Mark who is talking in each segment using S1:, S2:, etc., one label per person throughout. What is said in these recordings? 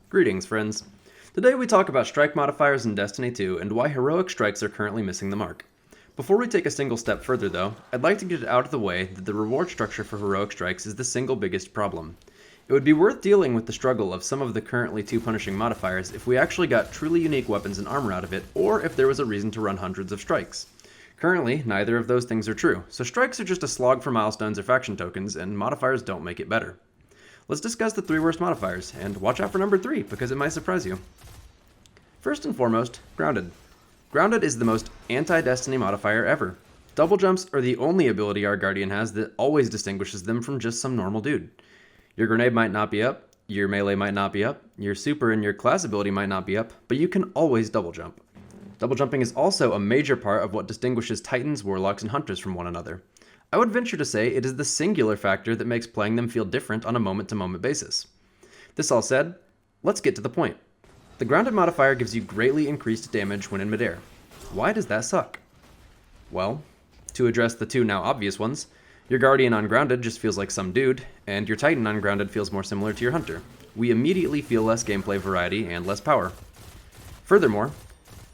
S1: Greetings, friends. Today we talk about strike modifiers in Destiny 2 and why heroic strikes are currently missing the mark. Before we take a single step further though, I'd like to get it out of the way that the reward structure for heroic strikes is the single biggest problem. It would be worth dealing with the struggle of some of the currently too punishing modifiers if we actually got truly unique weapons and armor out of it, or if there was a reason to run hundreds of strikes. Currently, neither of those things are true, so strikes are just a slog for milestones or faction tokens, and modifiers don't make it better. Let's discuss the 3 worst modifiers, and watch out for number 3, because it might surprise you. First and foremost, Grounded. Grounded is the most anti-Destiny modifier ever. Double jumps are the only ability our Guardian has that always distinguishes them from just some normal dude. Your grenade might not be up, your melee might not be up, your super and your class ability might not be up, but you can always double jump. Double jumping is also a major part of what distinguishes Titans, Warlocks, and Hunters from one another. I would venture to say it is the singular factor that makes playing them feel different on a moment-to-moment basis. This all said, let's get to the point. The Grounded modifier gives you greatly increased damage when in midair. Why does that suck? Well, to address the 2 now obvious ones, your Guardian on Grounded just feels like some dude, and your Titan on Grounded feels more similar to your Hunter. We immediately feel less gameplay variety and less power. Furthermore,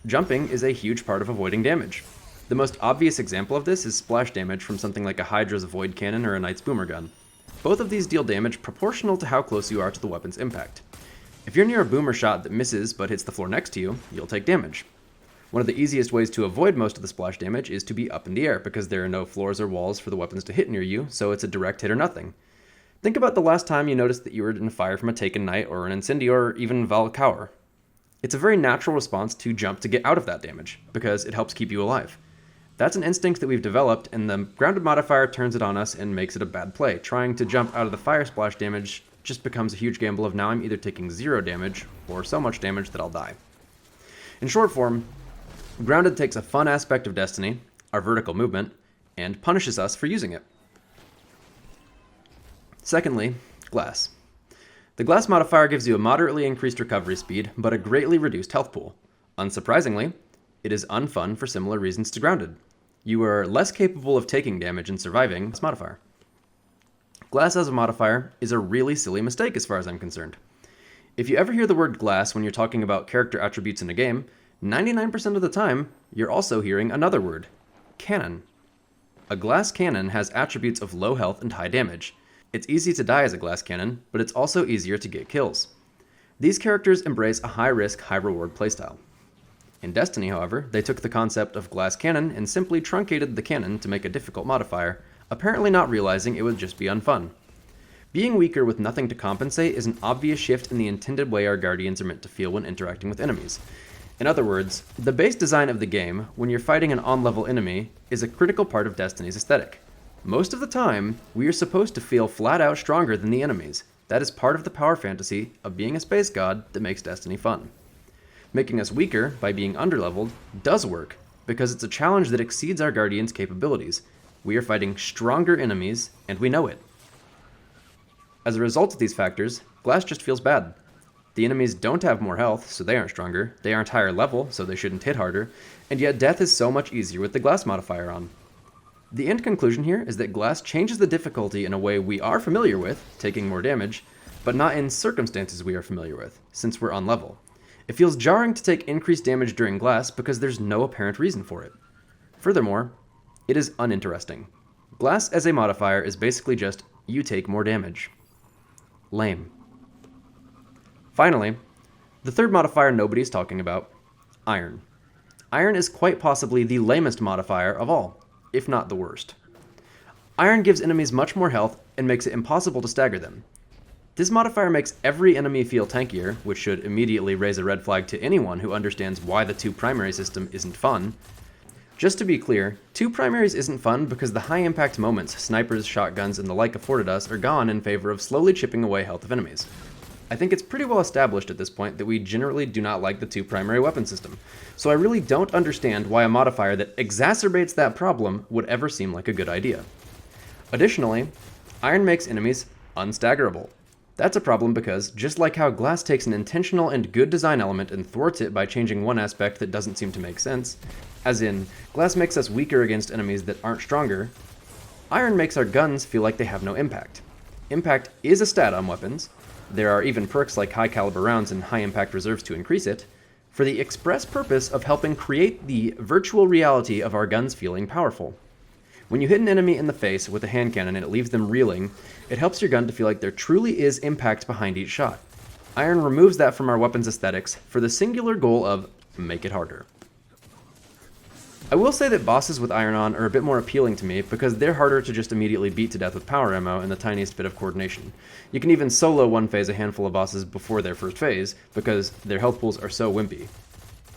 S1: jumping is a huge part of avoiding damage. The most obvious example of this is splash damage from something like a Hydra's Void Cannon or a Knight's Boomer Gun. Both of these deal damage proportional to how close you are to the weapon's impact. If you're near a boomer shot that misses but hits the floor next to you, you'll take damage. One of the easiest ways to avoid most of the splash damage is to be up in the air, because there are no floors or walls for the weapons to hit near you, so it's a direct hit or nothing. Think about the last time you noticed that you were in fire from a Taken Knight or an Incendiary or even Valcour. It's a very natural response to jump to get out of that damage, because it helps keep you alive. That's an instinct that we've developed, and the Grounded modifier turns it on us and makes it a bad play. Trying to jump out of the fire splash damage just becomes a huge gamble of now I'm either taking 0 damage, or so much damage that I'll die. In short form, Grounded takes a fun aspect of Destiny, our vertical movement, and punishes us for using it. Secondly, Glass. The Glass modifier gives you a moderately increased recovery speed, but a greatly reduced health pool. Unsurprisingly, it is unfun for similar reasons to Grounded. You are less capable of taking damage and surviving this modifier. Glass as a modifier is a really silly mistake as far as I'm concerned. If you ever hear the word glass when you're talking about character attributes in a game, 99% of the time, you're also hearing another word: cannon. A glass cannon has attributes of low health and high damage. It's easy to die as a glass cannon, but it's also easier to get kills. These characters embrace a high-risk, high-reward playstyle. In Destiny, however, they took the concept of glass cannon and simply truncated the cannon to make a difficult modifier, apparently not realizing it would just be unfun. Being weaker with nothing to compensate is an obvious shift in the intended way our Guardians are meant to feel when interacting with enemies. In other words, the base design of the game, when you're fighting an on-level enemy, is a critical part of Destiny's aesthetic. Most of the time, we are supposed to feel flat out stronger than the enemies. That is part of the power fantasy of being a space god that makes Destiny fun. Making us weaker by being underleveled does work, because it's a challenge that exceeds our Guardian's capabilities. We are fighting stronger enemies, and we know it. As a result of these factors, Glass just feels bad. The enemies don't have more health, so they aren't stronger, they aren't higher level, so they shouldn't hit harder, and yet death is so much easier with the Glass modifier on. The end conclusion here is that Glass changes the difficulty in a way we are familiar with, taking more damage, but not in circumstances we are familiar with, since we're on level. It feels jarring to take increased damage during Glass because there's no apparent reason for it. Furthermore, it is uninteresting. Glass as a modifier is basically just, you take more damage. Lame. Finally, the third modifier nobody's talking about, Iron. Iron is quite possibly the lamest modifier of all, if not the worst. Iron gives enemies much more health and makes it impossible to stagger them. This modifier makes every enemy feel tankier, which should immediately raise a red flag to anyone who understands why the 2 primary system isn't fun. Just to be clear, 2 primaries isn't fun because the high impact moments snipers, shotguns, and the like afforded us are gone in favor of slowly chipping away health of enemies. I think it's pretty well established at this point that we generally do not like the 2 primary weapon system, so I really don't understand why a modifier that exacerbates that problem would ever seem like a good idea. Additionally, Iron makes enemies unstaggerable. That's a problem because, just like how Glass takes an intentional and good design element and thwarts it by changing one aspect that doesn't seem to make sense, as in, Glass makes us weaker against enemies that aren't stronger, Iron makes our guns feel like they have no impact. Impact is a stat on weapons. there are even perks like high caliber rounds and high impact reserves to increase it, for the express purpose of helping create the virtual reality of our guns feeling powerful. When you hit an enemy in the face with a hand cannon and it leaves them reeling, it helps your gun to feel like there truly is impact behind each shot. Iron removes that from our weapons aesthetics for the singular goal of make it harder. I will say that bosses with iron on are a bit more appealing to me because they're harder to just immediately beat to death with power ammo and the tiniest bit of coordination. You can even solo one phase a handful of bosses before their first phase because their health pools are so wimpy.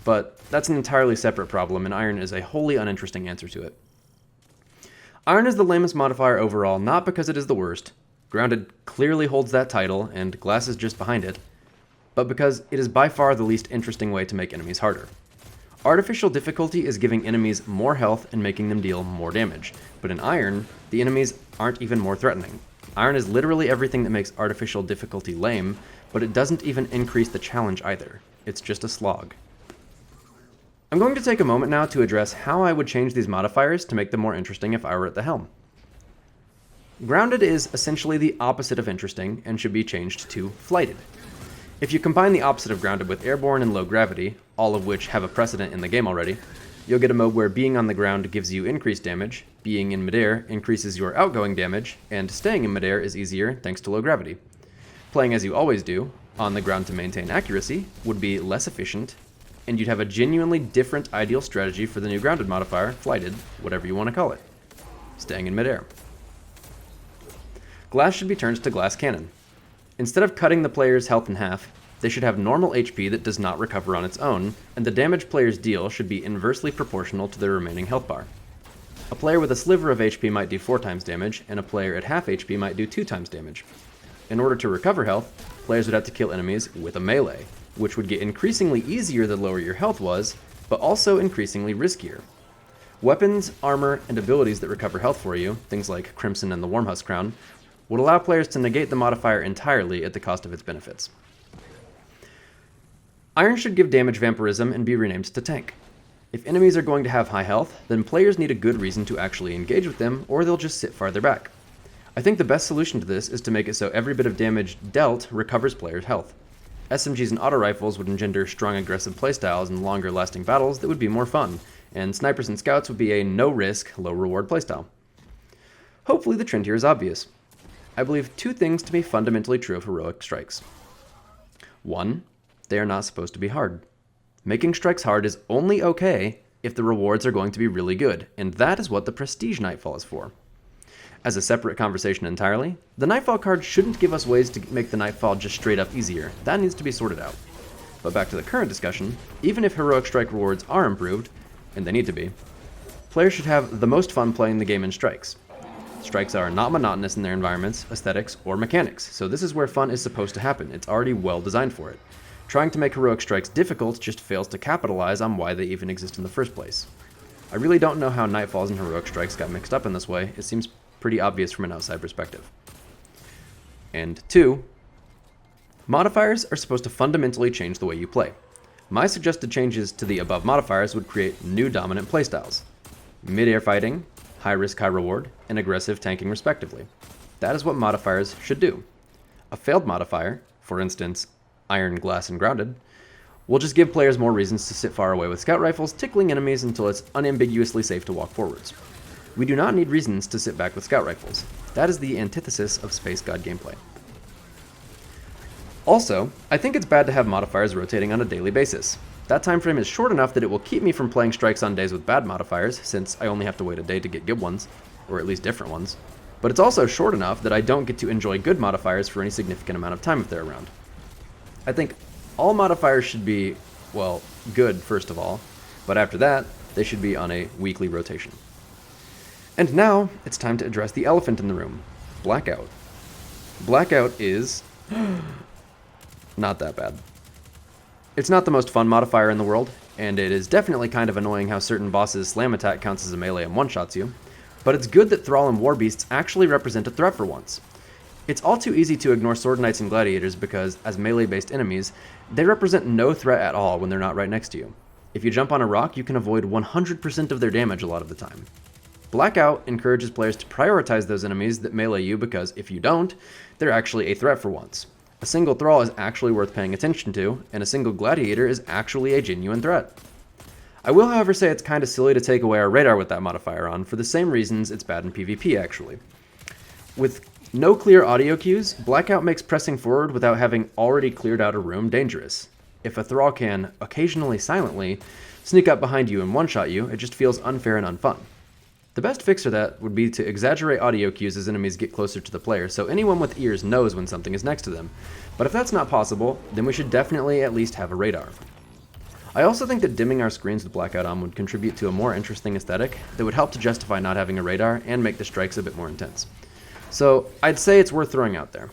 S1: But that's an entirely separate problem, and iron is a wholly uninteresting answer to it. Iron is the lamest modifier overall, not because it is the worst. Grounded clearly holds that title, and glass is just behind it, but because it is by far the least interesting way to make enemies harder. Artificial difficulty is giving enemies more health and making them deal more damage, but in Iron, the enemies aren't even more threatening. Iron is literally everything that makes artificial difficulty lame, but it doesn't even increase the challenge either. It's just a slog. I'm going to take a moment now to address how I would change these modifiers to make them more interesting if I were at the helm. Grounded is essentially the opposite of interesting and should be changed to flighted. If you combine the opposite of grounded with airborne and low gravity, all of which have a precedent in the game already, you'll get a mode where being on the ground gives you increased damage, being in midair increases your outgoing damage, and staying in midair is easier thanks to low gravity. Playing as you always do, on the ground to maintain accuracy, would be less efficient, and you'd have a genuinely different ideal strategy for the new grounded modifier, flighted, whatever you want to call it. Staying in midair. Glass should be turned to glass cannon. Instead of cutting the player's health in half, they should have normal HP that does not recover on its own, and the damage players deal should be inversely proportional to their remaining health bar. A player with a sliver of HP might do 4 times damage, and a player at half HP might do 2 times damage. In order to recover health, players would have to kill enemies with a melee, which would get increasingly easier the lower your health was, but also increasingly riskier. Weapons, armor, and abilities that recover health for you, things like Crimson and the Wormhusk Crown, would allow players to negate the modifier entirely at the cost of its benefits. Iron should give damage vampirism and be renamed to tank. If enemies are going to have high health, then players need a good reason to actually engage with them, or they'll just sit farther back. I think the best solution to this is to make it so every bit of damage dealt recovers players' health. SMGs and auto rifles would engender strong aggressive playstyles and longer lasting battles that would be more fun, and snipers and scouts would be a no-risk, low-reward playstyle. Hopefully the trend here is obvious. I believe 2 things to be fundamentally true of heroic strikes. 1, they are not supposed to be hard. Making strikes hard is only okay if the rewards are going to be really good, and that is what the Prestige Nightfall is for. As a separate conversation entirely, the Nightfall card shouldn't give us ways to make the Nightfall just straight up easier. That needs to be sorted out. But back to the current discussion, even if heroic strike rewards are improved, and they need to be, players should have the most fun playing the game in strikes. Strikes are not monotonous in their environments, aesthetics, or mechanics, so this is where fun is supposed to happen. It's already well designed for it. Trying to make heroic strikes difficult just fails to capitalize on why they even exist in the first place. I really don't know how Nightfalls and heroic strikes got mixed up in this way. It seems pretty obvious from an outside perspective. And 2, modifiers are supposed to fundamentally change the way you play. My suggested changes to the above modifiers would create new dominant playstyles: mid-air fighting, high risk, high reward, and aggressive tanking respectively. That is what modifiers should do. A failed modifier, for instance, iron, glass, and grounded, will just give players more reasons to sit far away with scout rifles, tickling enemies until it's unambiguously safe to walk forwards. We do not need reasons to sit back with scout rifles. That is the antithesis of Space God gameplay. Also, I think it's bad to have modifiers rotating on a daily basis. That time frame is short enough that it will keep me from playing strikes on days with bad modifiers, since I only have to wait a day to get good ones, or at least different ones. But it's also short enough that I don't get to enjoy good modifiers for any significant amount of time if they're around. I think all modifiers should be, well, good first of all, but after that, they should be on a weekly rotation. And now, it's time to address the elephant in the room: blackout. Blackout is not that bad. It's not the most fun modifier in the world, and it is definitely kind of annoying how certain bosses' slam attack counts as a melee and one-shots you, but it's good that Thrall and Warbeasts actually represent a threat for once. It's all too easy to ignore Sword Knights and Gladiators because, as melee-based enemies, they represent no threat at all when they're not right next to you. If you jump on a rock, you can avoid 100% of their damage a lot of the time. Blackout encourages players to prioritize those enemies that melee you because, if you don't, they're actually a threat for once. A single thrall is actually worth paying attention to, and a single gladiator is actually a genuine threat. I will, however, say it's kind of silly to take away our radar with that modifier on, for the same reasons it's bad in PvP, actually. With no clear audio cues, blackout makes pressing forward without having already cleared out a room dangerous. If a thrall can, occasionally silently, sneak up behind you and one-shot you, it just feels unfair and unfun. The best fix for that would be to exaggerate audio cues as enemies get closer to the player, so anyone with ears knows when something is next to them. But if that's not possible, then we should definitely at least have a radar. I also think that dimming our screens with blackout on would contribute to a more interesting aesthetic that would help to justify not having a radar and make the strikes a bit more intense. So I'd say it's worth throwing out there.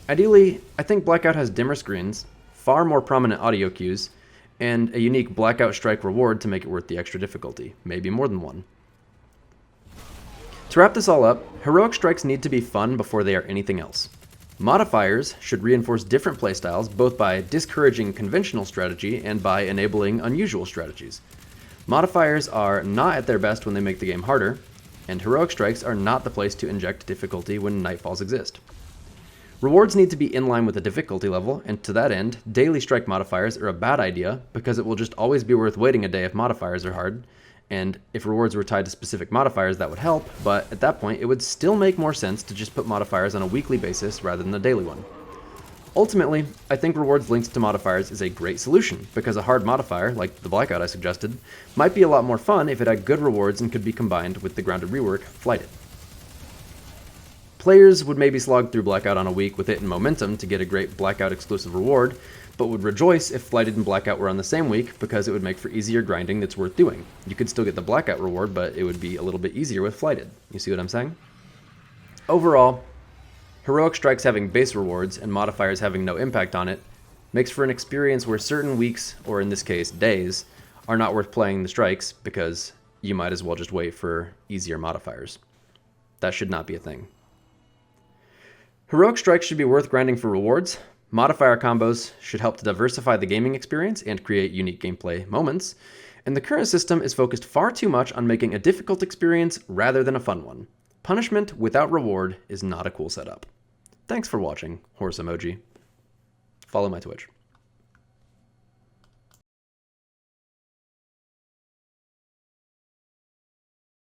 S1: Ideally, I think blackout has dimmer screens, far more prominent audio cues, and a unique blackout strike reward to make it worth the extra difficulty, maybe more than one. To wrap this all up, heroic strikes need to be fun before they are anything else. Modifiers should reinforce different playstyles both by discouraging conventional strategy and by enabling unusual strategies. Modifiers are not at their best when they make the game harder, and heroic strikes are not the place to inject difficulty when Nightfalls exist. Rewards need to be in line with the difficulty level, and to that end, daily strike modifiers are a bad idea because it will just always be worth waiting a day if modifiers are hard, and if rewards were tied to specific modifiers that would help, but at that point it would still make more sense to just put modifiers on a weekly basis rather than a daily one. Ultimately, I think rewards linked to modifiers is a great solution, because a hard modifier, like the blackout I suggested, might be a lot more fun if it had good rewards and could be combined with the grounded rework, flighted. Players would maybe slog through blackout on a week with it in momentum to get a great blackout exclusive reward, but would rejoice if flighted and blackout were on the same week because it would make for easier grinding that's worth doing. You could still get the blackout reward, but it would be a little bit easier with flighted. You see what I'm saying? Overall, heroic strikes having base rewards and modifiers having no impact on it makes for an experience where certain weeks, or in this case days, are not worth playing the strikes because you might as well just wait for easier modifiers. That should not be a thing. Heroic strikes should be worth grinding for rewards. Modifier combos should help to diversify the gaming experience and create unique gameplay moments, and the current system is focused far too much on making a difficult experience rather than a fun one. Punishment without reward is not a cool setup. Thanks for watching, horse emoji. Follow my Twitch.